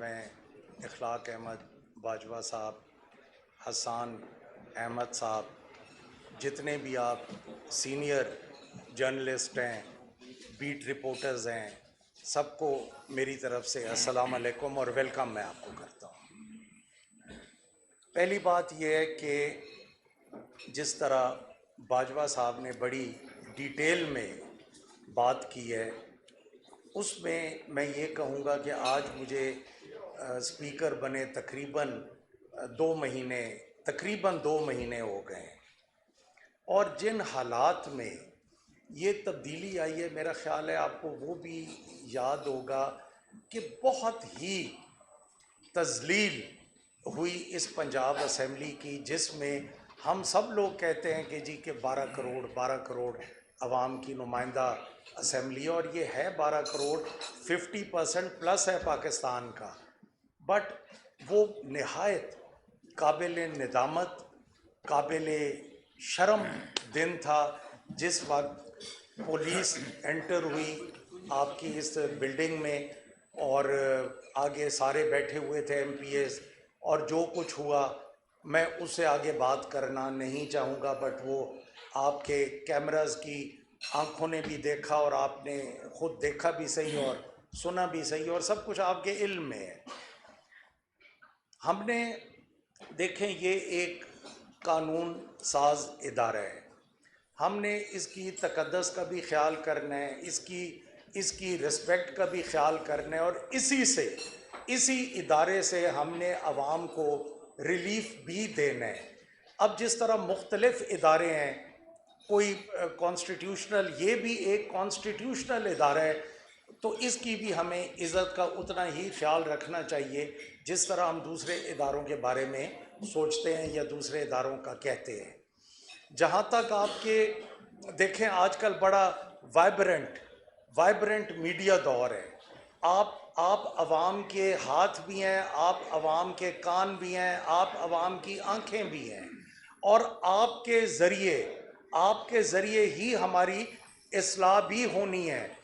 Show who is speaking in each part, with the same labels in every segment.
Speaker 1: मैं इखलाक अहमद बाजवा साहब, हसन अहमद साहब, जितने भी आप सीनियर जर्नलिस्ट हैं, बीट रिपोर्टर्स हैं, सबको मेरी तरफ से अस्सलाम वालेकुम और वेलकम मैं आपको करता हूँ। पहली बात यह है कि जिस तरह बाजवा साहब ने बड़ी डिटेल में बात की है, उसमें मैं ये कहूँगा कि आज मुझे स्पीकर बने तकरीबन 2 महीने हो गए हैं और जिन हालात में ये तब्दीली आई है, मेरा ख़्याल है आपको वो भी याद होगा कि बहुत ही तज़लील हुई इस पंजाब असम्बली की, जिसमें हम सब लोग कहते हैं कि जी के 12 करोड़ आवाम की नुमाइंदा असम्बली, और ये है 12 करोड़, 50% प्लस है पाकिस्तान का। बट वो नहायत काबिल निदामत, काबिल शर्म दिन था जिस वक्त पुलिस एंटर हुई आपकी इस बिल्डिंग में और आगे सारे बैठे हुए थे MPs, और जो कुछ हुआ मैं उससे आगे बात करना नहीं चाहूँगा। बट वो आपके कैमरास की आंखों ने भी देखा और आपने खुद देखा भी सही और सुना भी सही, और सब कुछ आपके इल्म में है। हमने देखें, ये एक कानून साज इदारा है, हमने इसकी तकद्दस का भी ख्याल करना है, इसकी रिस्पेक्ट का भी ख्याल करना है, और इसी इदारे से हमने आवाम को रिलीफ भी देना है। अब जिस तरह मुख्तलिफ इदारे हैं, कोई कॉन्स्टिट्यूशनल, ये भी एक कॉन्स्टिट्यूशनल इदारा है, तो इसकी भी हमें इज़्ज़त का उतना ही ख्याल रखना चाहिए जिस तरह हम दूसरे इदारों के बारे में सोचते हैं या दूसरे इदारों का कहते हैं। जहाँ तक आपके देखें, आजकल बड़ा वाइब्रेंट मीडिया दौर है। आप आवाम के हाथ भी हैं, आप आवाम के कान भी हैं, आप आवाम की आंखें भी हैं, और आपके ज़रिए ही हमारी इस्लाह भी होनी है,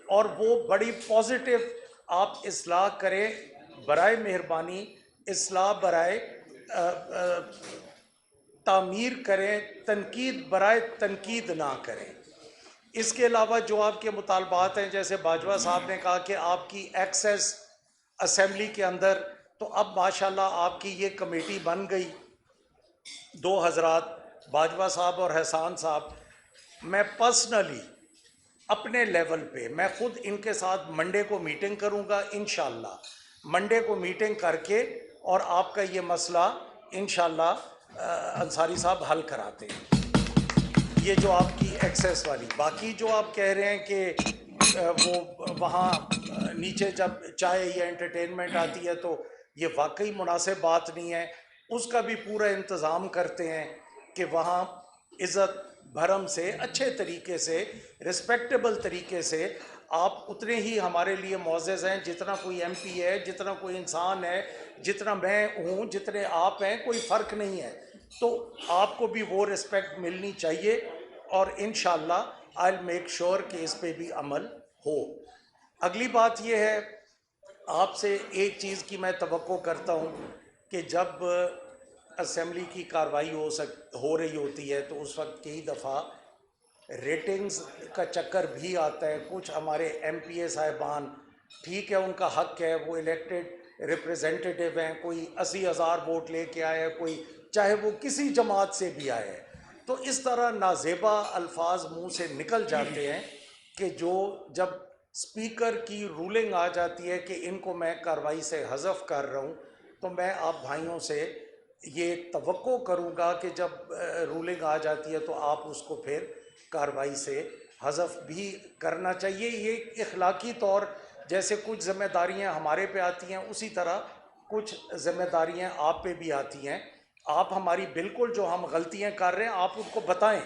Speaker 1: और वो बड़ी पॉजिटिव आप इस्लाह करें। बराए मेहरबानी इस्लाह बराए तामीर करें, तनकीद बराए तनकीद ना करें। इसके अलावा जो आपके मुतालबात हैं, जैसे बाजवा साहब ने कहा कि आपकी एक्सेस असम्बली के अंदर, तो अब माशाल्लाह आपकी ये कमेटी बन गई, 2 हज़रात बाजवा साहब और हसन साहब। मैं पर्सनली अपने लेवल पे मैं खुद इनके साथ मंडे को मीटिंग करूंगा, इंशाल्लाह मंडे को मीटिंग करके, और आपका ये मसला इंशाल्लाह अंसारी साहब हल कराते हैं। ये जो आपकी एक्सेस वाली, बाकी जो आप कह रहे हैं कि वो वहाँ नीचे जब चाय या एंटरटेनमेंट आती है तो ये वाकई मुनासिब बात नहीं है। उसका भी पूरा इंतज़ाम करते हैं कि वहाँ इज़्ज़त भरम से, अच्छे तरीके से, रिस्पेक्टेबल तरीके से, आप उतने ही हमारे लिए मुअज़्ज़ज़ हैं जितना कोई MP है, जितना कोई इंसान है, जितना मैं हूँ, जितने आप हैं, कोई फ़र्क नहीं है। तो आपको भी वो रिस्पेक्ट मिलनी चाहिए, और इंशाअल्लाह आई विल मेक श्योर कि इस पे भी अमल हो। अगली बात ये है, आपसे एक चीज़ की मैं तवक्को करता हूँ कि जब असम्बली की कार्रवाई हो रही होती है तो उस वक्त कई दफ़ा रेटिंग्स का चक्कर भी आता है। कुछ हमारे MPA साहिबान, ठीक है, उनका हक है, वो इलेक्टेड रिप्रेजेंटेटिव हैं, कोई 80,000 वोट लेके आया है, कोई चाहे वो किसी जमात से भी आया है, तो इस तरह नाजेबा अल्फाज मुंह से निकल जाते हैं कि जब स्पीकर की रूलिंग आ जाती है कि इनको मैं कार्रवाई से हज़फ कर रहा हूँ, तो मैं आप भाइयों से ये तवक्को करूँगा कि जब रूलिंग आ जाती है तो आप उसको फिर कार्रवाई से हज़फ भी करना चाहिए। ये इखलाकी तौर, जैसे कुछ ज़िम्मेदारियाँ हमारे पे आती हैं, उसी तरह कुछ ज़िम्मेदारियाँ आप पे भी आती हैं। आप हमारी बिल्कुल, जो हम गलतियाँ कर रहे हैं आप उनको बताएं,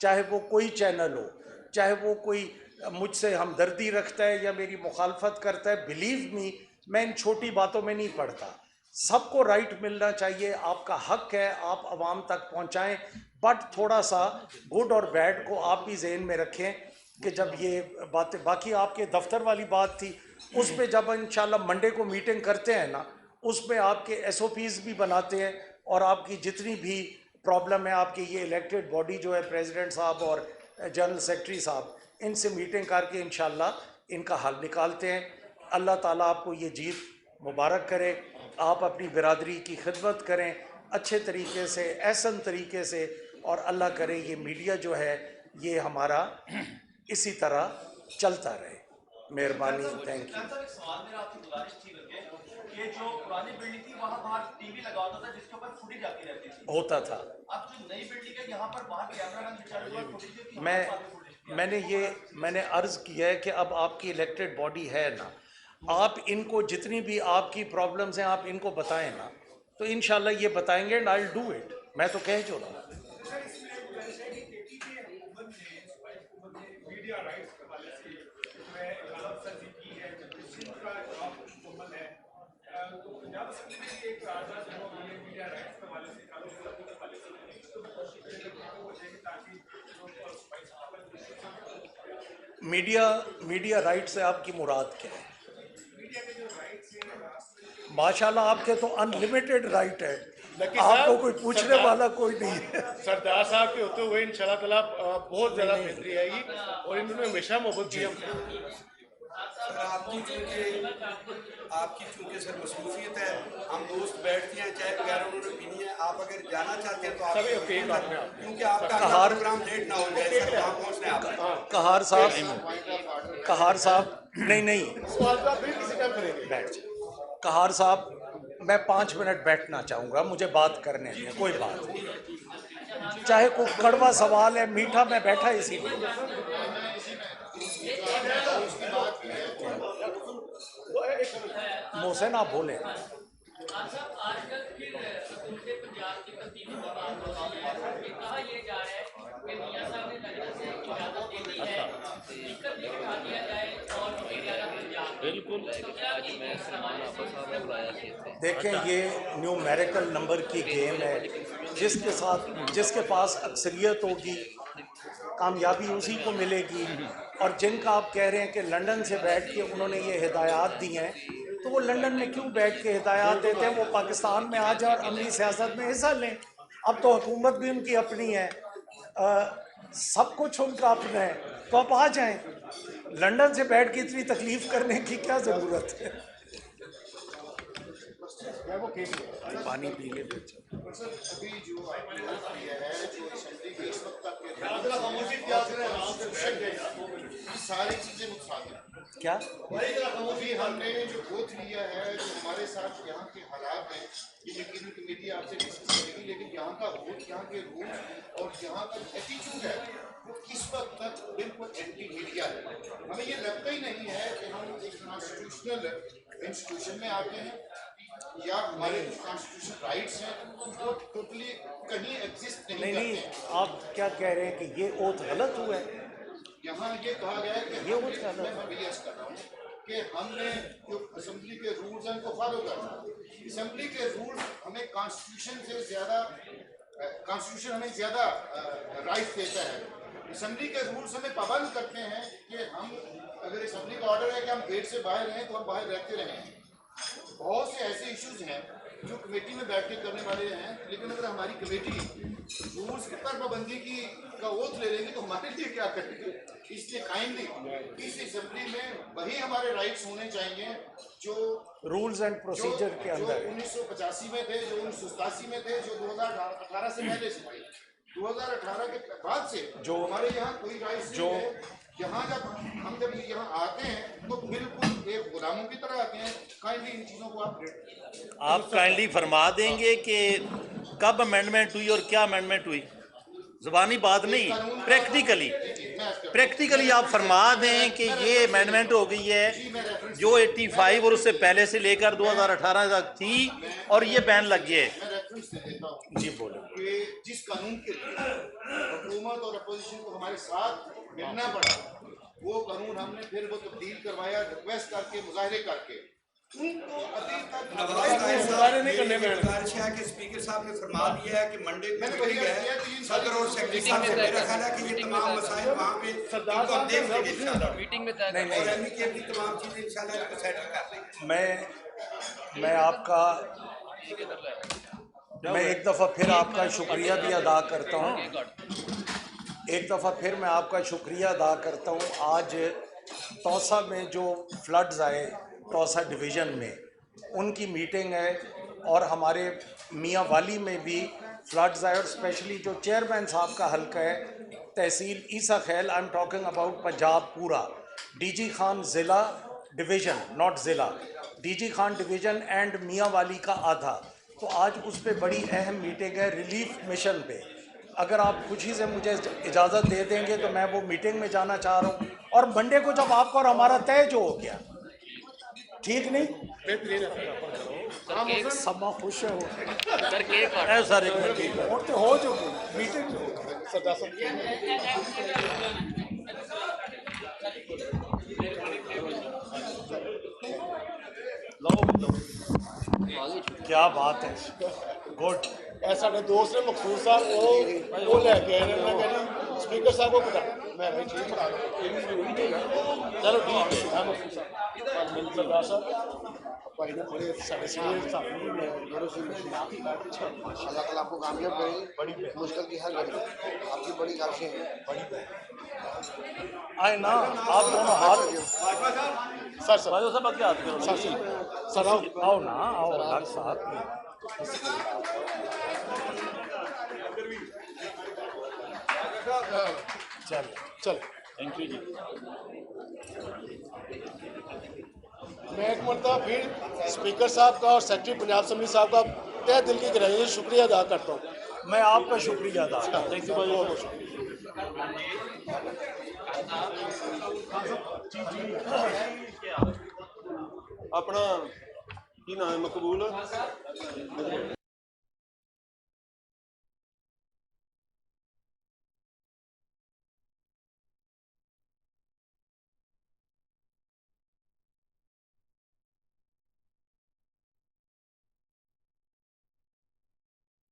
Speaker 1: चाहे वो कोई चैनल हो, चाहे वो कोई मुझसे हमदर्दी रखता है या मेरी मुखालफत करता है। बिलीव मी, मैं इन छोटी बातों में नहीं पड़ता। सबको राइट मिलना चाहिए, आपका हक है, आप आवाम तक पहुंचाएं, बट थोड़ा सा गुड और बैड को आप भी जहन में रखें कि जब ये बातें, बाकी आपके दफ्तर वाली बात थी, उस पे जब इंशाल्लाह मंडे को मीटिंग करते हैं ना, उसमें आपके SOPs भी बनाते हैं और आपकी जितनी भी प्रॉब्लम है, आपकी ये इलेक्टेड बॉडी जो है, प्रेसिडेंट साहब और जनरल सेक्रेटरी साहब, इनसे मीटिंग करके इंशाल्लाह इनका हल निकालते हैं। अल्लाह ताला आपको ये जीत मुबारक करे, आप अपनी बिरादरी की खिदमत करें अच्छे तरीके से, एहसन तरीके से, और अल्लाह करे ये मीडिया जो है ये हमारा इसी तरह चलता रहे। मेहरबानी, थैंक यू।
Speaker 2: सवाल मेरा आपसे गुजारिश थी कि जो पुरानी बिल्डिंग थी वहाँ बाहर टीवी लगा होता था जिसके ऊपर फुटेज आती रहती थी,
Speaker 1: होता था।
Speaker 2: अब जो नई बिल्डिंग है यहाँ पर बाहर कैमरा मैन चालू हुआ फुटेज
Speaker 1: मैंने अर्ज किया है कि अब आपकी इलेक्टेड बॉडी है ना, आप इनको जितनी भी आपकी प्रॉब्लम्स हैं आप इनको बताएं ना, तो इंशाल्लाह ये बताएंगे and I will do it. मैं तो कह जो रहा हूँ। मीडिया राइट से आपकी मुराद क्या है? माशाल्लाह आपके तो अनलिमिटेड राइट है, आपको कोई पूछने वाला कोई नहीं है।
Speaker 3: सरदार साहब के होते हुए इंशाल्लाह ताला बहुत ज़्यादा बेहतरी आएगी और इन्होंने हमेशा मोहब्बत की हमसे।
Speaker 4: आपकी चूंकि सर मसरूफियत है, हम दोस्त बैठते हैं, चाय वगैरह उन्होंने पीनी है, आप अगर जाना चाहते हैं तो आप क्योंकि आपका प्रोग्राम लेट ना हो जाए सर, वहाँ पहुँचने आप कहार साहब नहीं बैठ जाए। कहार साहब मैं 5 मिनट बैठना चाहूँगा, मुझे बात करने दें, कोई बात नहीं, चाहे कोई कड़वा सवाल है, मीठा, मैं बैठा इसीलिए। मोहसिन आप बोले। देखें, ये न्यूमेरिकल नंबर की गेम है, जिसके पास अक्सरियत होगी कामयाबी उसी को मिलेगी। और जिनका आप कह रहे हैं कि लंदन से बैठ के उन्होंने ये हिदायत दी हैं, तो वो लंदन में क्यों बैठ के हिदायत देते हैं? वो पाकिस्तान में आ जाए और अमली सियासत में हिस्सा लें। अब तो हुकूमत भी उनकी अपनी है, सब कुछ उनका अपना है, तो आप आ जाएं। लंदन से बैठ के इतनी तकलीफ करने की क्या ज़रूरत है? पानी पी ले।
Speaker 5: सारी चीजें नुकसान
Speaker 1: क्या
Speaker 5: अभी हमने जो गोथ लिया है, जो हमारे साथ यहाँ के हालात हैं, ये यकीनन कमेटी आपसे डिस्कस करेगी, लेकिन यहाँ का वोट, यहाँ के रूल और यहाँ का एटीट्यूड है वो इस वक्त तक बिल्कुल एंटी मीडिया है। हमें ये लगता ही नहीं है कि हम एक कॉन्स्टिट्यूशनल इंस्टीट्यूशन में आते हैं या हमारे कॉन्स्टिट्यूशन राइट्स हैं वो टोटली कहीं एग्जिस्ट नहीं करते।
Speaker 1: आप क्या कह रहे हैं कि ये ओथ गलत हुआ है?
Speaker 5: यहाँ ये कहा गया है कि
Speaker 1: ये
Speaker 5: मैं कर रहा हूँ कि हमने जो असेंबली के रूल्स हैं उनको फॉलो करना है। असेंबली के रूल्स हमें कॉन्स्टिट्यूशन से ज़्यादा, कॉन्स्टिट्यूशन हमें ज़्यादा राइट देता है। असेंबली के रूल्स हमें पाबंद करते हैं कि हम, अगर असेंबली का ऑर्डर है कि हम गेट से बाहर रहें तो हम बाहर रहते रहें। बहुत से ऐसे इश्यूज हैं जो कमेटी में बैठ के करने वाले हैं, लेकिन अगर हमारी कमेटी रूल्स पर पाबंदी का ओथ ले लेगी तो हमारे लिए क्या करेगी? इसलिए काइंडली इस असेंबली में वही हमारे राइट्स होने चाहिए जो रूल्स एंड प्रोसीजर के अंदर 1985 में थे, जो 1987 में थे, जो 2018 से पहले से थे। 2018 के बाद से जो हमारे यहाँ कोई राइट्स जो यहाँ जब यहाँ आते हैं तो बिल्कुल एक गुलामों की तरह आते हैं। काइंडली इन चीज़ों को
Speaker 6: आप काइंडली फरमा देंगे कि कब अमेंडमेंट हुई और क्या अमेंडमेंट हुई? ज़बानी बात नहीं, प्रैक्टिकली आप फरमा दें कि ये अमेंडमेंट हो गई है जो 85 और उससे पहले से लेकर 2018 तक थी और ये बैन लग गया है।
Speaker 1: जी बोले।
Speaker 5: जिस कानून के लिए हुकूमत और अपोजिशन को हमारे साथ मिलना पड़ा, वो कानून हमने फिर वो तब्दील करवाया, रिक्वेस्ट करके, मुजाहरे करके। उनको अभी तक
Speaker 3: नहीं करने
Speaker 7: मेरी
Speaker 3: पैण
Speaker 7: गुजारिश है कि स्पीकर साहब ने फरमा दिया है कि मंडे को
Speaker 5: मैंने
Speaker 7: मीटिंग
Speaker 5: वही
Speaker 7: है
Speaker 5: किया, 3
Speaker 7: सदर और सेक्रेटरी साहब से मेरा ख्याल है कि ये तमाम मसाइल वहाँ पे
Speaker 3: सरदार
Speaker 7: इनको हम
Speaker 3: साहब
Speaker 7: देख
Speaker 3: ने
Speaker 7: लेंगे इंशाल्लाह
Speaker 8: मीटिंग में तय
Speaker 1: नहीं
Speaker 7: और
Speaker 1: नहीं
Speaker 7: एमई की तमाम चीजें इंशाल्लाह इनको सेटल कर लेंगे।
Speaker 1: मैं आपका मैं एक दफ़ा फिर आपका शुक्रिया भी अदा करता हूँ। एक दफ़ा फिर मैं आपका शुक्रिया अदा करता हूँ। आज तौसा में जो फ्लड्स आए तौसा डिवीज़न में उनकी मीटिंग है और हमारे मियाँ वाली में भी फ्लड्स आए और स्पेशली जो चेयरमैन साहब का हल्का है तहसील ईसा खैल, I am talking about Punjab पूरा, डीजी खान ज़िला डिवीज़न नॉट ज़िला, डीजी खान डिवीज़न एंड मियाँ वाली का आधा। तो आज उस पर बड़ी अहम मीटिंग है रिलीफ मिशन पे। अगर आप खुशी से मुझे इजाज़त दे देंगे तो मैं वो मीटिंग में जाना चाह रहा हूँ। और मंडे को जब आपका और हमारा तय जो हो गया, ठीक नहीं
Speaker 3: बेहतरीन है
Speaker 1: समा खुश है हो
Speaker 8: सर केक काट
Speaker 6: सर एक मिनट
Speaker 1: और तो हो जो मीटिंग जो
Speaker 3: सरदार साहब
Speaker 1: क्या बात है, गुड।
Speaker 3: ਇਹ ਸਾਡੇ ਦੋਸਤ ਨੇ ਮਕਸੂਦ ਸਾਹਿਬ ਉਹ ਲੈ ਕੇ ਆਏ ਨੇ ਮੈਂ ਕਹਿੰਦਾ ਸਪੀਕਰ ਸਾਹਿਬ को बता मैं भाई ठीक बता रहा चलो ठीक है मैं मकसूद साहब सरदार साहब भाई ने बड़े सारे सीनियर साहब
Speaker 5: अल्लाह ताला आपको कामयाब करे, बड़ी मुश्किल की हर घड़ी आपकी बड़ी ख्वाहिशें हैं।
Speaker 1: आए ना आप दोनों हाथ
Speaker 3: सर सर
Speaker 6: भाई साहब क्या हाथ करो
Speaker 3: सर सर आओ
Speaker 1: आओ ना आओ हर साथ में। चल
Speaker 3: चल
Speaker 6: थैंक यू जी।
Speaker 3: मैं एक मरतबा फिर स्पीकर साहब का और सेक्रेटरी पंजाब असेंबली साहब का तहे दिल की गहराई से शुक्रिया अदा करता हूँ।
Speaker 1: मैं आपका शुक्रिया अदा करता हूं।
Speaker 3: थैंक यू बहुत बहुत
Speaker 9: अपना की नाम है मकबूल